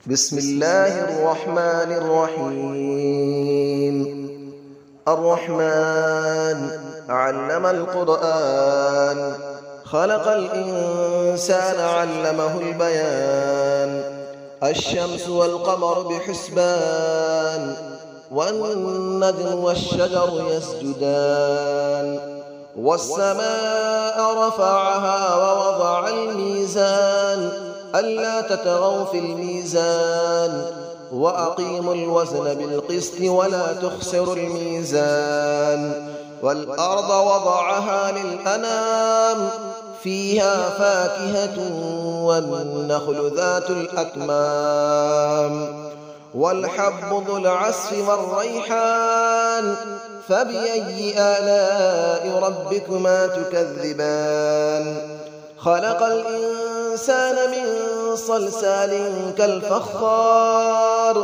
بسم الله الرحمن الرحيم. الرحمن علم القرآن، خلق الإنسان علمه البيان. الشمس والقمر بحسبان، والنجم والشجر يسجدان. والسماء رفعها ووضع الميزان، ألا تطغوا في الميزان، وأقيموا الوزن بالقسط ولا تخسروا الميزان. والأرض وضعها للأنام، فيها فاكهة والنخل ذات الأكمام، والحب ذو العصف والريحان. فبأي آلاء ربكما تكذبان؟ خلق الإنسان من صلصال كالفخار،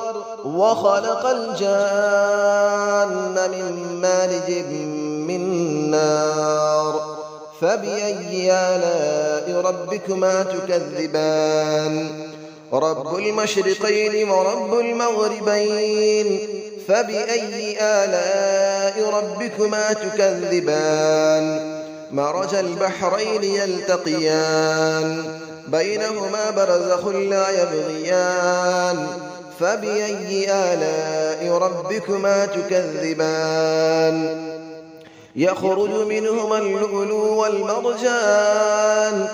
وخلق الجان من مارج من نار. فبأي آلاء ربكما تكذبان؟ رب المشرقين ورب المغربين. فبأي آلاء ربكما تكذبان؟ مرج البحرين يلتقيان، بينهما برزخ لا يبغيان. فبأي آلاء ربكما تكذبان؟ يخرج منهما اللؤلؤ والمرجان.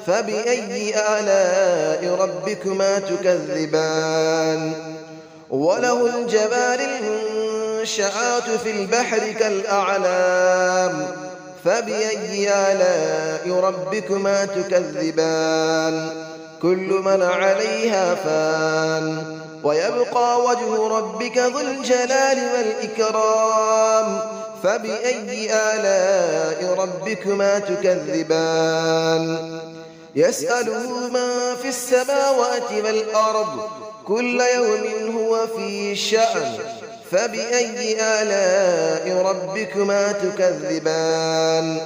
فبأي آلاء ربكما تكذبان؟ وله الجبال المنشآت في البحر كالأعلام. فبأي آلاء ربكما تكذبان؟ كل من عليها فان، ويبقى وجه ربك ذو الجلال والإكرام. فبأي آلاء ربكما تكذبان؟ يسأله من في السماوات والأرض، كل يوم هو في شأن. فبأي آلاء ربكما تكذبان؟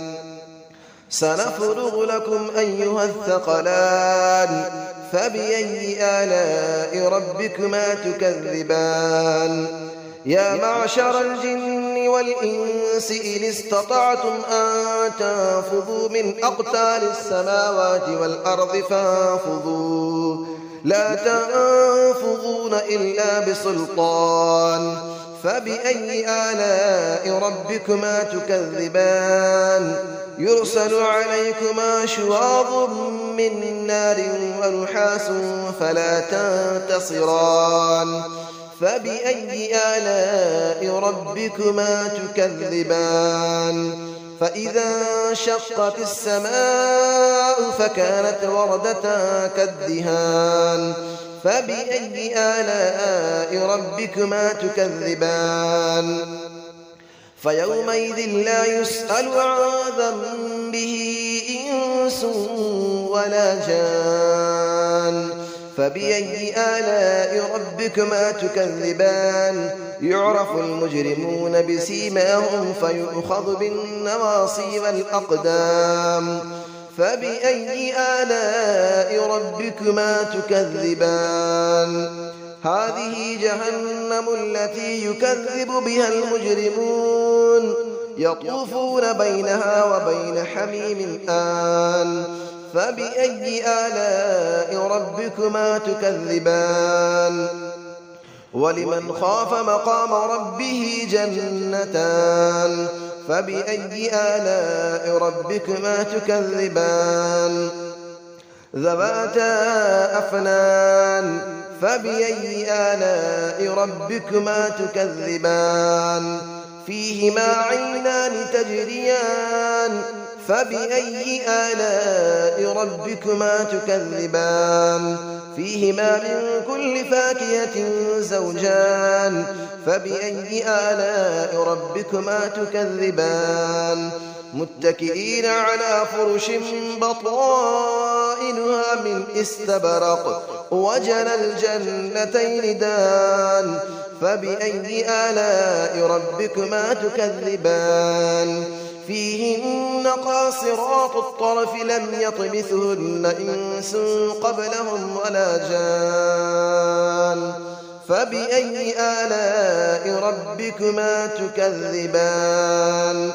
سنفرغ لكم أيها الثقلان. فبأي آلاء ربكما تكذبان؟ يا معشر الجن والإنس إن استطعتم أن تنفذوا من أقطار السماوات والأرض فانفذوا، لا تنفذون إلا بسلطان. فبأي آلاء ربكما تكذبان؟ يرسل عليكما شواظ من نار ونحاس فلا تنتصران. فبأي آلاء ربكما تكذبان؟ فإذا انشقت السماء فكانت وردة كالدهان. فبأي آلاء ربكما تكذبان؟ فيومئذ لا يسأل عن ذنبه إنس ولا جان. فبأي آلاء ربكما تكذبان؟ يعرف المجرمون بسيماهم فيؤخذ بالنواصي والأقدام. فبأي آلاء ربكما تكذبان؟ هذه جهنم التي يكذب بها المجرمون، يطوفون بينها وبين حميم آن. فبأي آلاء ربكما تكذبان؟ ولمن خاف مقام ربه جنتان. فبأي آلاء ربكما تكذبان؟ ذواتا أفنان. فبأي آلاء ربكما تكذبان؟ فيهما عينان تجريان. فبأي آلاء ربكما تكذبان؟ فيهما من كل فاكهة زوجان. فبأي آلاء ربكما تكذبان؟ متكئين على فرش بطائنها من استبرق، وجنى الجنتين دان. فبأي آلاء ربكما تكذبان؟ فيهن قاصرات الطرف لم يطمثهن إنس قبلهم ولا جان فبأي آلاء ربكما تكذبان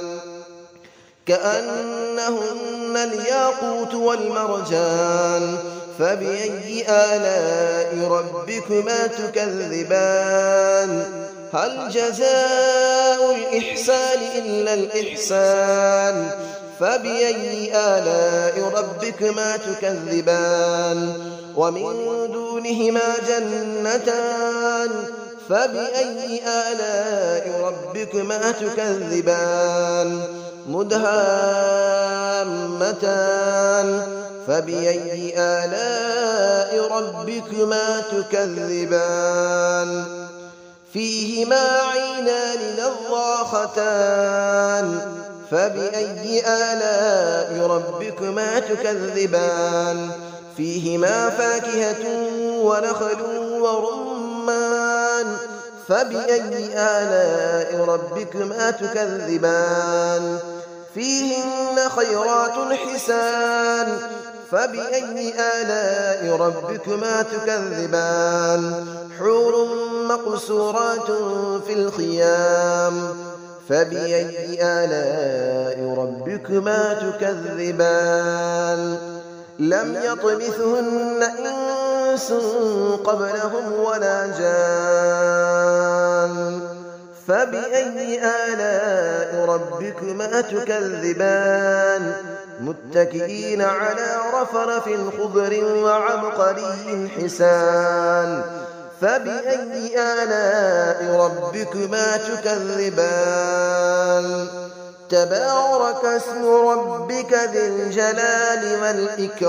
كأنهن الياقوت والمرجان فبأي آلاء ربكما تكذبان هل جزاء الإحسان إلا الإحسان فبأي آلاء ربكما تكذبان ومن دونهما جنتان فبأي آلاء ربكما تكذبان مدهامتان فبأي آلاء ربكما تكذبان فيهما عينان نضاختان فبأي آلاء ربكما تكذبان فيهما فاكهة ونخل ورمان فبأي آلاء ربكما تكذبان فيهن خيرات حسان فبأي آلاء ربكما تكذبان حور مقصورات في الخيام فبأي آلاء ربكما تكذبان لم يطمثهن إنس قبلهم ولا جان فبأي آلاء ربكما تكذبان متكئين على رفرف خضر وعبقري حسان فبأي آلاء ربكما تكذبان تبارك اسم ربك ذي الجلال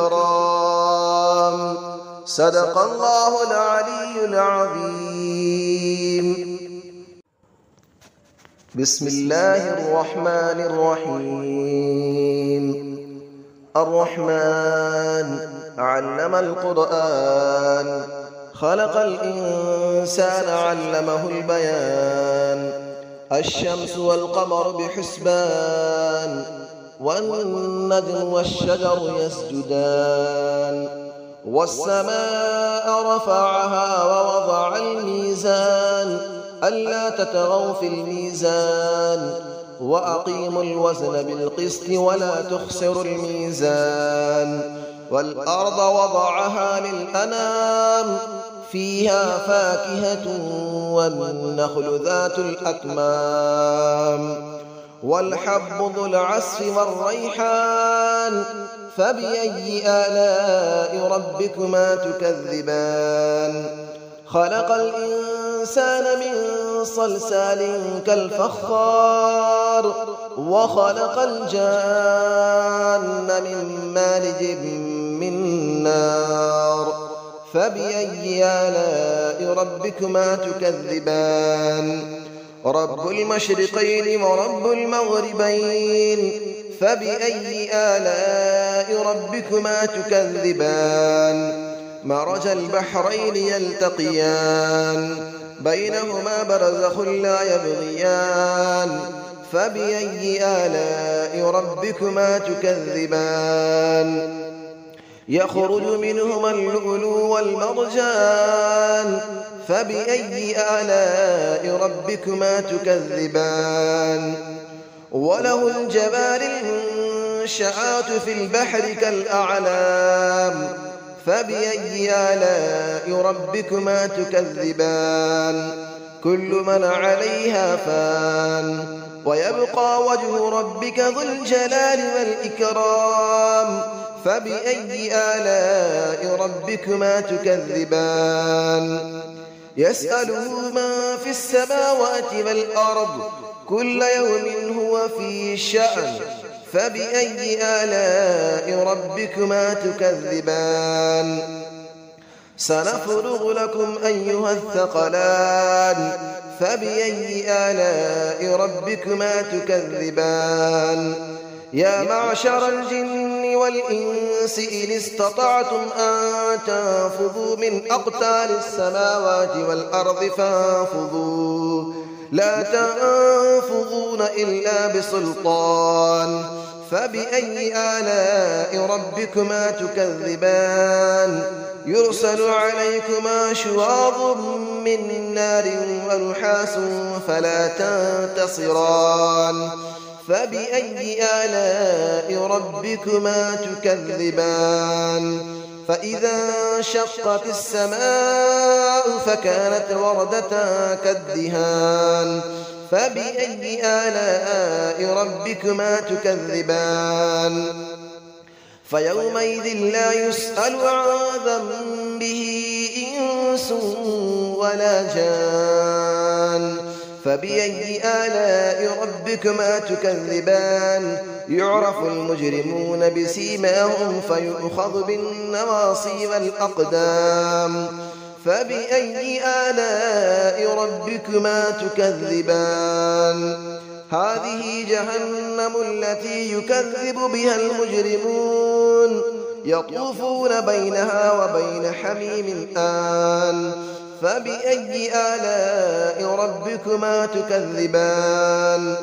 والإكرام صدق الله العلي العظيم بسم الله الرحمن الرحيم الرحمن علم القرآن خلق الإنسان علمه البيان الشمس والقمر بحسبان والنجم والشجر يسجدان والسماء رفعها ووضع الميزان ألا تطغوا في الميزان وأقيموا الوزن بالقسط ولا تخسروا الميزان والأرض وضعها للأنام فيها فاكهة والنخل ذات الأكمام والحب ذو العصف والريحان فبأي آلاء ربكما تكذبان خلق الإنسان من صلصال كالفخار وخلق الجان من مارج من نار فبأي آلاء ربكما تكذبان رب المشرقين ورب المغربين فبأي آلاء ربكما تكذبان مرج البحرين يلتقيان بينهما برزخ لا يبغيان فبأي آلاء ربكما تكذبان يخرج منهما اللؤلؤ والمرجان فبأي آلاء ربكما تكذبان وله الجبال المنشآت في البحر كالأعلام فبأي آلاء ربكما تكذبان كل من عليها فان ويبقى وجه ربك ذو الجلال والإكرام فبأي آلاء ربكما تكذبان يسأله من في السماوات والأرض كل يوم هو في شأن فبأي آلاء ربكما تكذبان سنفرغ لكم أيها الثقلان فبأي آلاء ربكما تكذبان يا معشر الجن والإنس إن استطعتم أن تنفذوا من أقطار السماوات والأرض فانفذوا لا تنفذون إلا بسلطان فبأي آلاء ربكما تكذبان يرسل عليكما شواظ من نار ونحاس فلا تنتصران فبأي آلاء ربكما تكذبان فإذا انشقت السماء فكانت وردة كالدهان فبأي آلاء ربكما تكذبان فيومئذ لا يسأل عن ذنبه إنس ولا جان فبأي آلاء ربكما تكذبان يعرف المجرمون بسيماهم فيؤخذ بالنواصي والأقدام فبأي آلاء ربكما تكذبان هذه جهنم التي يكذب بها المجرمون يطوفون بينها وبين حميم آن فبأي آلاء ربكما تكذبان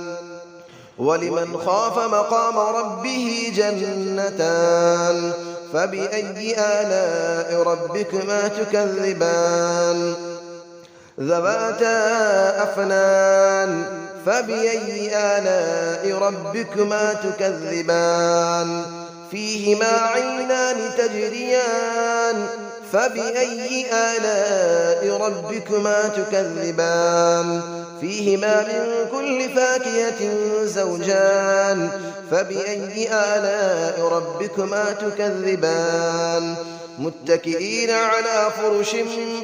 ولمن خاف مقام ربه جنتان فبأي آلاء ربكما تكذبان ذواتا أفنان فبأي آلاء ربكما تكذبان فيهما عينان تجريان فبأي آلاء ربكما تكذبان فيهما من كل فاكهة زوجان فبأي آلاء ربكما تكذبان متكئين على فرش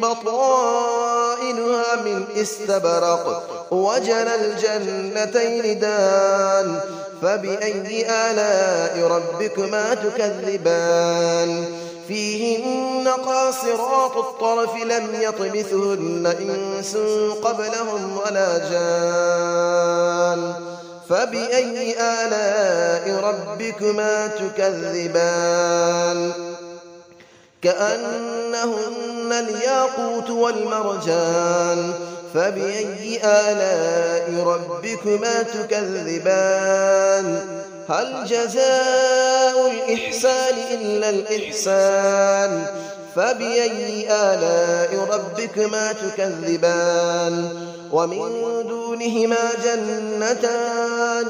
بطائنها من استبرق وجنى الجنتين دان فبأي آلاء ربكما تكذبان فيهن قاصرات الطرف لم يطمثهن إنس قبلهم ولا جان فبأي آلاء ربكما تكذبان كأنهن الياقوت والمرجان فبأي آلاء ربكما تكذبان هل جزاء الإحسان إلا الإحسان فبأي آلاء ربكما تكذبان ومن دونهما جنتان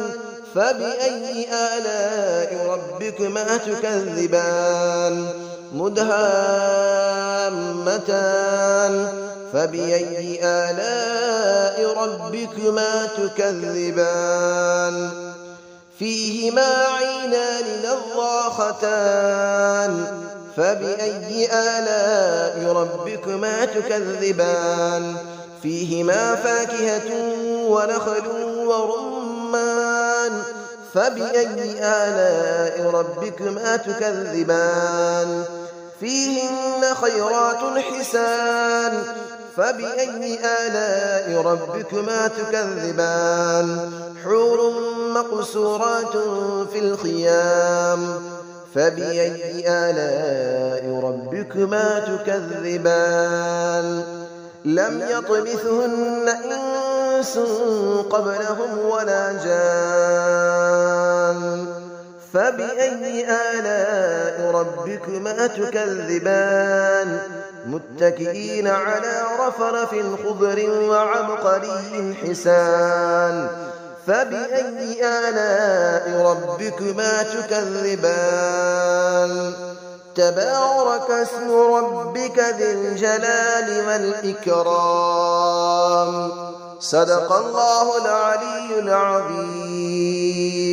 فبأي آلاء ربكما تكذبان مدهامتان فبأي آلاء ربكما تكذبان فيهما عينان نضاختان فبأي آلاء ربكما تكذبان فيهما فاكهة ونخل ورمان فبأي آلاء ربكما تكذبان فيهن خيرات حسان فبأي آلاء ربكما تكذبان حور مقصورات في الخيام فبأي آلاء ربكما تكذبان لم يطمثهن إنس قبلهم ولا جان فبأي آلاء ربكما تكذبان متكئين على رفرف خضر وعبقري حسان فبأي آلاء ربكما تكذبان تبارك اسم ربك ذي الجلال والإكرام صدق الله العلي العظيم.